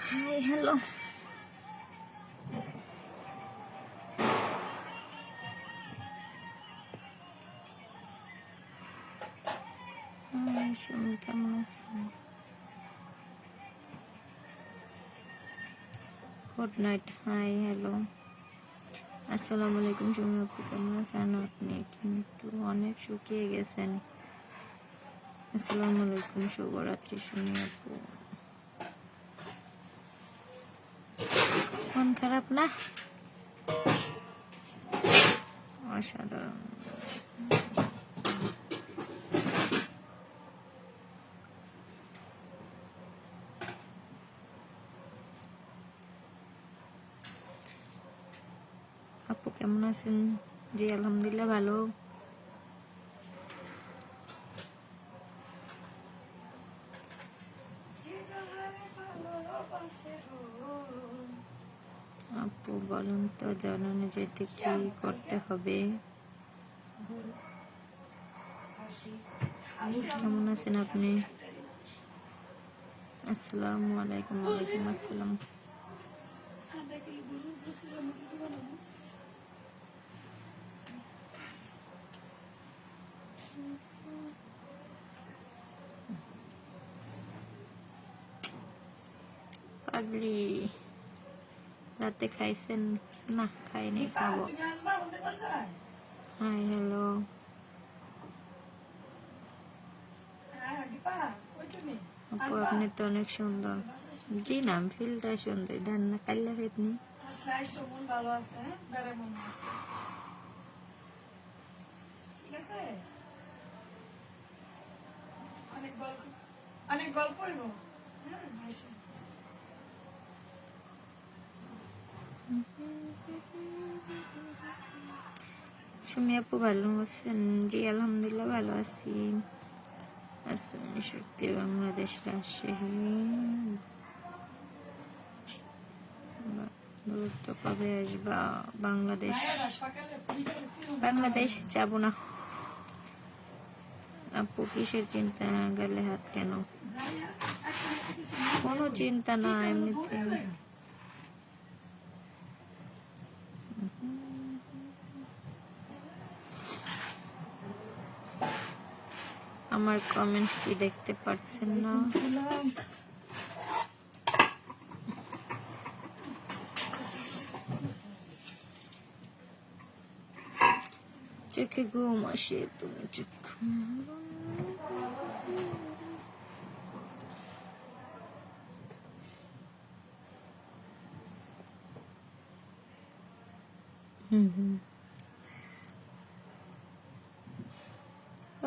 Hi hello Sumi কেমন আছেন? Good night. Hi hello আসসালামু আলাইকুম। সুমি আপু কেমন আছেন? আপনি কিন্তু অনেক শুকিয়ে গেছেন। আসসালামু আলাইকুম, শুভরাত্রি সুমি আপু। মন খারাপ না? অসাধারণ। আপু কেমন আছেন? জি আলহামদুলিল্লাহ ভালো। আপু বলুন তো জানানো যেতে কি করতে হবে? কেমন আছেন আপনি? আসসালামু আলাইকুম। ওয়ালাইকুম আসসালাম। পাগলি রাতে খাইছেন? না খাইনি, খাবো। হাই হ্যালো আপু, আপনি তো অনেক সুন্দর। জি না, ফিলটা সুন্দর। ধান না কাল্লা খেতনি অনেক গল্প হইব। সুমি আপু ভালো আছেন? জি আলহামদুলিল্লাহ ভালো আছি। আসসালাম শক্তি বাংলাদেশ রাজশাহী। দূরত্ব কবে আসবা বাংলাদেশ? বাংলাদেশ যাব না আপু। কিসের চিন্তা? গেলে হাত কেন? কোনো চিন্তা না, এমনিতে। আমার কমেন্ট কি দেখতে পাচ্ছেন না? চোখে ঘুম আসে, তুমি চোখ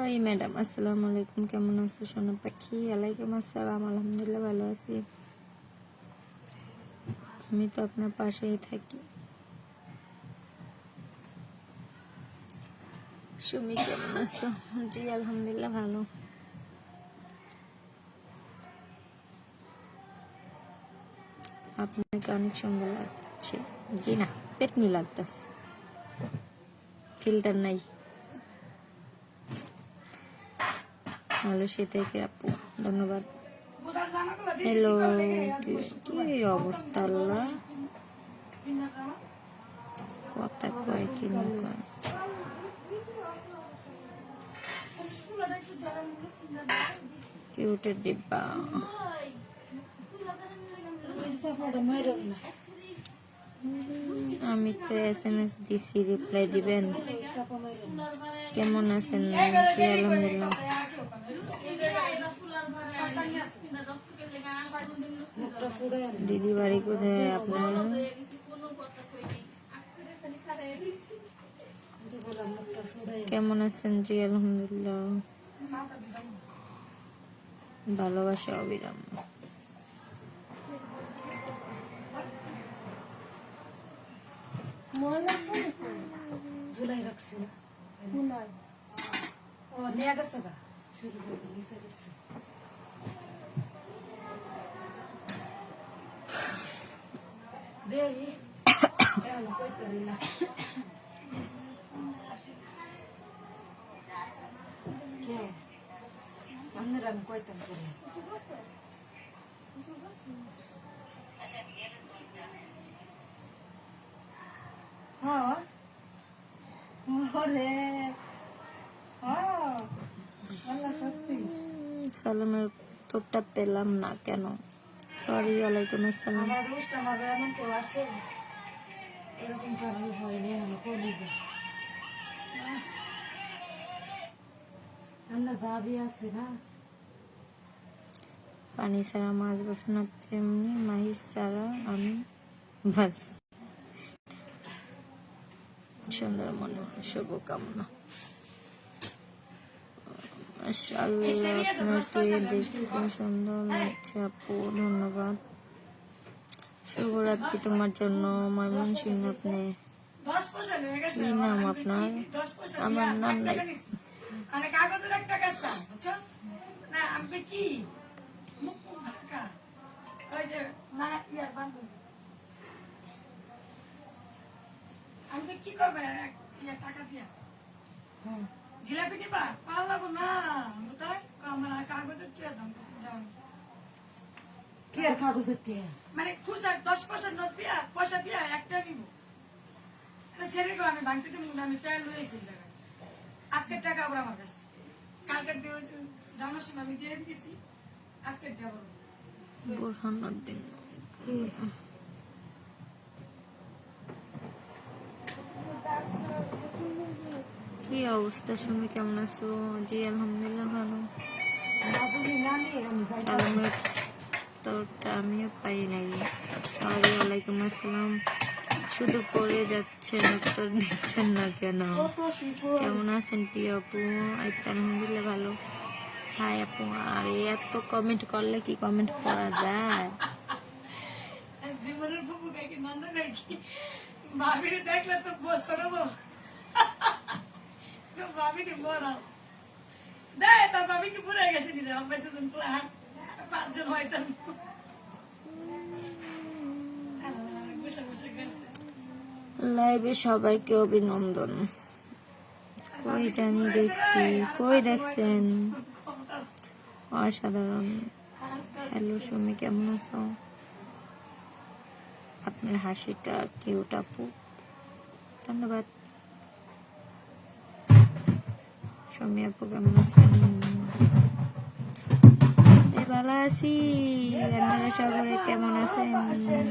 ওই ম্যাডাম আসসালামু আলাইকুম, কেমন আছো সোনা পাখি? ওয়ালাইকুম আসসালাম, আলহামদুলিল্লাহ ভালো আছি। আমি তো আপনার পাশেই থাকি। সুমি কেমন আছো? জি আলহামদুলিল্লাহ ভালো। আপনাকে অনেক সুন্দর লাগছে। জি না, পেতনি লাগতেছে, ফিল্টার নাই। ভালো সে থেকে আপু, ধন্যবাদ। হ্যালো, কি অবস্থা? আল্লাহ কথা কয় কি না কয়। কিউটের ডিব্বা। আমি তো SMS দিছি, রিপ্লাই দিবেন। কেমন আছেন? জি আলহামদুলিল্লাহ। দিদি বাড়ি কোথায় আপনার? কেমন আছেন? জি আলহামদুলিল্লাহ। ভালোবাসা অবিরাম। জুলাই রাখছি না ও নিয়ে গেছে গা শুরু করে গেছে গেছে দেই এখন কইতে দিলা কে আমরা কইতাম করে হ্যাঁ ওরে হ্যাঁ আল্লাহ সত্যি সালামের উত্তরটা পেলাম না কেন? সরি। ওয়ালাইকুম আসসালাম। আমার দুষ্টা ভাবে এমন কেউ আছে এরকম কারণ হয়নি এখনো কলিজা আমরা ভাবি আছে না পানি ছাড়া মাছ বসে না, তেমনি মাহিস ছাড়া আমি বাস। সুন্দর মনে শুভকামনা। মাশাআল্লাহ, আপনাকে দেখতে সুন্দর লাগছে আপু, ধন্যবাদ। শুভরাত্রি তোমার জন্য। ময়মনসিংহ। আপনি কি নাম আপনার? আমার নাম নাই। মানে কাগজের একটা কাচ্চা বুঝছো না আমি কি মুখ মুখ ঢাকা ওই যে না ইয়ার বান্ধব আমি কি করবে টাকা দিয়া জিলাপি নিবা পারলাম না কোথায় আমার কাগজের টিয়া দাম যাও কি আর কাগজের টিয়া মানে খুচরা 10 পয়সার নোট দিয়া পয়সা দিয়া একটা নিব সেরে গো আমি ভাঙতে দিব না আমি তেল লইছি জায়গায় আজকের টাকা আবার আমার কাছে কালকের জানার সময় আমি দিয়ে দিয়েছি আজকের টাকা বুরহানুদ্দিন। কি অবস্থা? শুনি কেমন আছো? জি আলহামদুলিল্লাহ ভালো। বাবুলি নানি আমি যাই সালামের উত্তরটা আমিও পাই নাই। সরি। ওয়ালাইকুম আসসালাম। শুধু পড়ে যাচ্ছেন, উত্তর দিচ্ছেন না কেন? কত শিখো কেমন আছেন প্রিয় আপু? এই তো আলহামদুলিল্লাহ ভালো। হাই আপু। আরে এত কমেন্ট করলে কি কমেন্ট পড়া যায়? জীবনের ফুপু গাই কি নন্দ গাই কি ভাবির দেখলে তো বছর ভাবি দি বড় দে তোর ভাবি কি পুরে গেছে নি রে আমরা দুজন পাঁচজন হয়তো বসে বসে গেছে লাইভে সবাইকে অভিনন্দন। কই জানি দেখছি, কই দেখছেন? অসাধারণ। হ্যালো সুমি, কেমন আছো? আপনার হাসিটা কিউট আপু, ধন্যবাদ। সুমি আপু কেমন আছেন? ভালো আছি। আপনারা সকলে কেমন আছেন?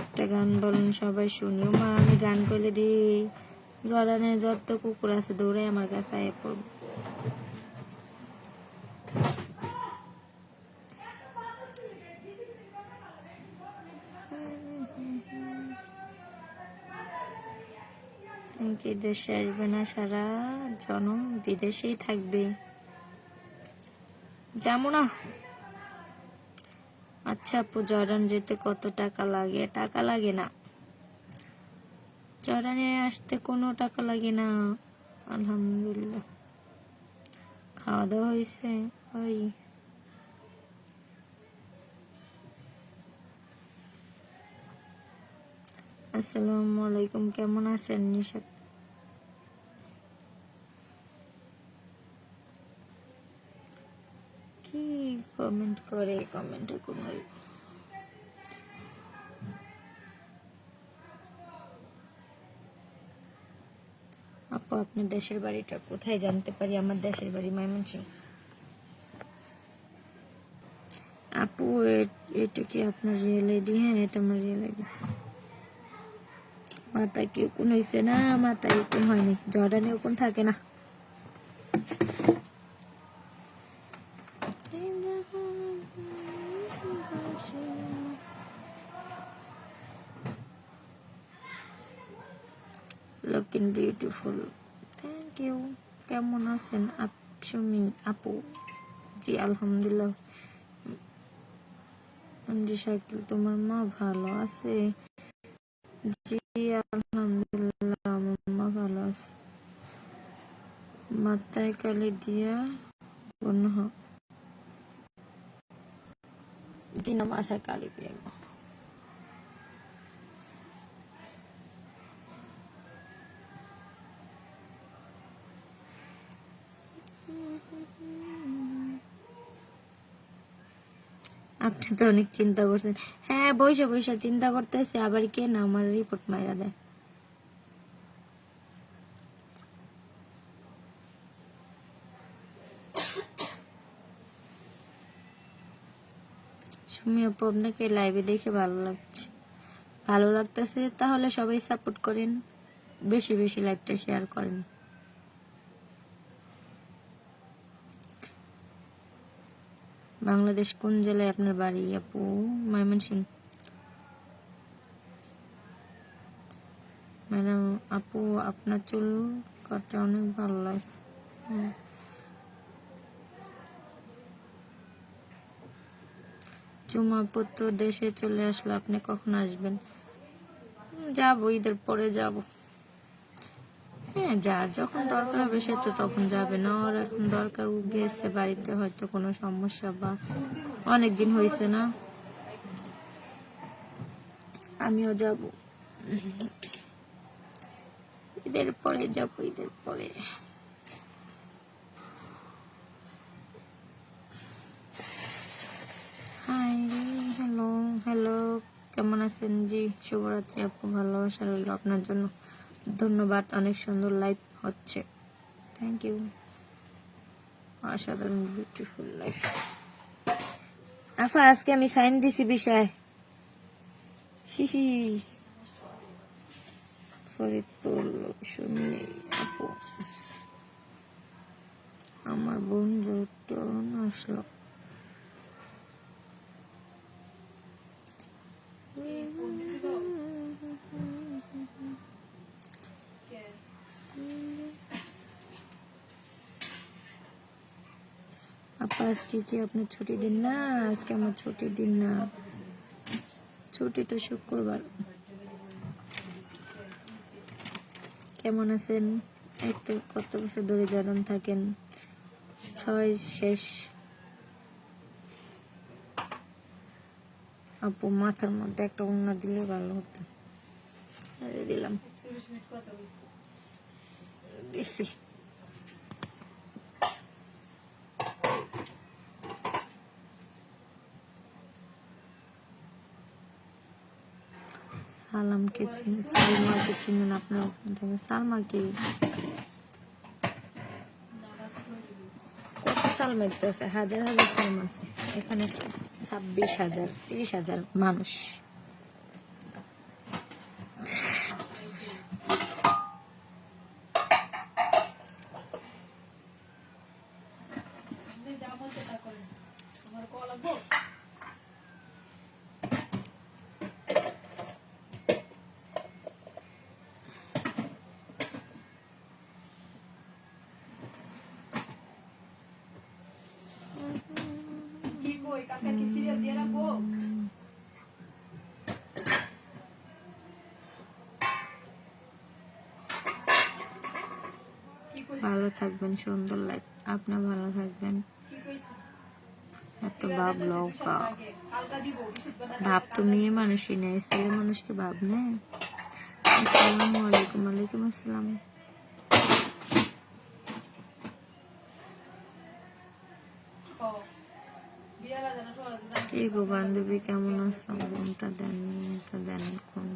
একটা গান বলুন সবাই শুনি। মা আমি গান করলে দিই জলানের যত কুকুর আছে দৌড়ে আমার কাছে আয় পড়ব। কি দেশে আসবে না, সারা জনম বিদেশেই থাকবে? যাবো না। আচ্ছা আপু, জর্ডান যেতে কত টাকা লাগে? টাকা লাগে না, জর্ডানে আসতে কোনো টাকা লাগে না। আলহামদুলিল্লাহ। খাওয়া দাওয়া হয়েছে? ওই আসসালামু আলাইকুম, কেমন আছেন নিশাত? কি কমেন্ট করে? কমেন্টের কোনো আপু আপনার দেশের বাড়িটা কোথায় জানতে পারি? আমার দেশের বাড়ি ময়মনসিংহ। আপু এটা কি আপনার রিয়েল আইডি? হ্যাঁ, এটা আমার রিয়েল আইডি। মাথায় কি উকুন হয়েছে? না, মাথায় উকুন হয়নি। জর্ডানে উকুন থাকে না। Looking beautiful, thank you. কেমন আছেন সুমি আপু? জি আলহামদুলিল্লাহ। জি শাকিল, তোমার মা ভালো আছে? জি আলহামদুলিল্লাহ, আমার মা ভালো আছে। মাথায় কালি দিয়া কিনা মাথায় কালি দিয়ে আপনি তো অনেক চিন্তা করছেন। হ্যাঁ, বইসা বইসা চিন্তা করতেছে, আবার কে না আমার রিপোর্ট মাইরা দেয়। সুমি আপু, আপনাকে লাইভে দেখে ভালো লাগছে, ভালো লাগতেছে, তাহলে সবাই সাপোর্ট করেন, বেশি বেশি লাইভটা শেয়ার করেন। বাংলাদেশ কোন জেলায় আপনার বাড়ি আপু? ময়মনসিংহ। ম্যাডাম আপু, আপনার চুল কাটা অনেক ভালো লাগছে। চুমা আপু তো দেশে চলে আসলো, আপনি কখন আসবেন? যাবো, ঈদের পরে যাব। হ্যাঁ, যার যখন দরকার হবে সে তো তখন যাবে না। ওর এখন দরকার, ও গেছে বাড়িতে, হয়তো কোনো সমস্যা বা অনেকদিন হয়েছে না, আমিও যাব। ঈদের পরে যাব, ঈদের পরে। হাই, হ্যালো হ্যালো, কেমন আছেন? জি, শুভরাত্রি আপু, ভালোবাসা রইল আপনার জন্য, ধন্যবাদ, অনেক সুন্দর লাইভ হচ্ছে, থ্যাংক ইউ, অসাধারণ বিউটিফুল লাইফ। আফা, আজকে আমি সাইন দিছি বিষয়, হিহি। ফরিদপুর শুনি আপু, আমার বোন যৌতন আসলো। আপা, আজকে কি আপনার ছুটি দিন? না, আজকে আমার ছুটি দিন না, ছুটি তো শুক্রবার। কেমন আছেন? এই তো কত বছর ধরে জড়ান থাকেন, 6 শেষ। আপু, মাথার মধ্যে একটা ওড়না দিলে ভালো হতো, দিলাম, দিছি। সালামকে চিনেন, সালমাকে চিনেন আপনার? সালমা কি? কত সালমা আছে? হাজার হাজার সালমা আছে এখানে, 26,000 30,000 মানুষ। ভালো থাকবেন, সুন্দর লাইফ, আপনি ভালো থাকবেন। এত ভাব লৌকা, ভাব তো মেয়ে মানুষই নেই, ছেলে মানুষকে ভাব নেই। আসসালামু আলাইকুম। ওয়ালাইকুম আসসালাম। ঠিক ও বান্ধবী, কেমন আছো? বোনটা দেন, মেয়েটা দেন, কোন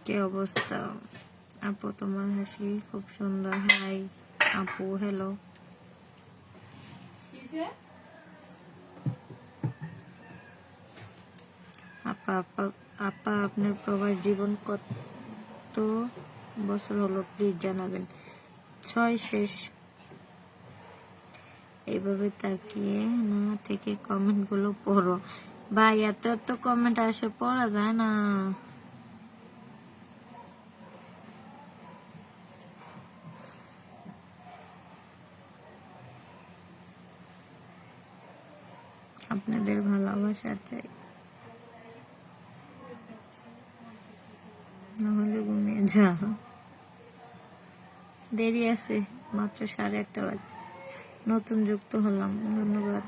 কি অবস্থা? আপু, তোমার হাসি খুব সুন্দর। হাই আপু, হ্যালো। আপা আপা আপা, আপনার প্রবাস জীবন কত বছর হলো প্লিজ জানাবেন। 6 শেষ। এইভাবে তাকিয়ে না থেকে কমেন্ট গুলো পড়ো ভাই, এত এত কমেন্ট আসে, পড়া যায় না। আপনাদের ভালোবাসা চাই, নাহলে ঘুমিয়ে যা। দেরি আছে, মাত্র 1:30 বাজে, নতুন যুক্ত হলাম, ধন্যবাদ।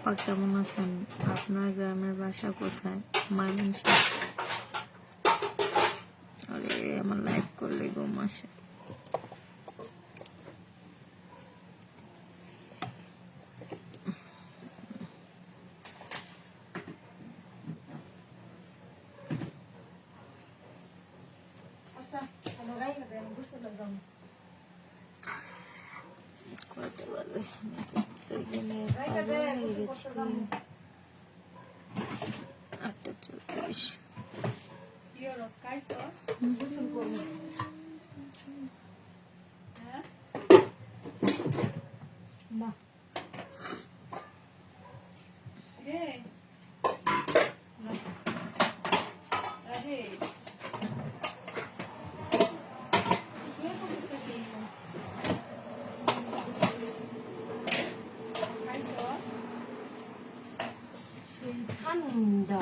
আপা কেমন আছেন? আপনার গ্রামের বাসা কোথায়? ময়মনসিংহ। আরে আমার লাইভ করলে ঘুম আসে। আচ্ছা আমার রাই না আমি বুঝতে লাগলাম কয়টা বাজে? আমি তো দিনে রাইকা দে কিছু করতে যাম 8:34। Euros, Kaisos? গোসল করব Hä? না Hey. Ade. Gue kok bisa di Kaisos? সেই ঠান্ডা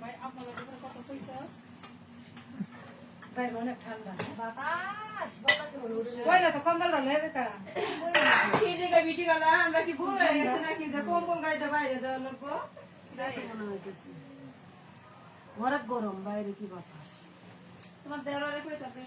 Baik apa lagi kota Kaisos? বাইরে অনেক ঠান্ডা বাতাস ওই না তো কম্বল লয়ে যেতা কি জায়গা বিটি গলা আমরা কি ভুল হয়ে গেছে নাকি যে কম্বল গাইতে বাইরে যাওয়ার লোক মনে হইতেছে অনেক গরম বাইরে কি বাতাস তোমার দেওয়ারে কইতা তুই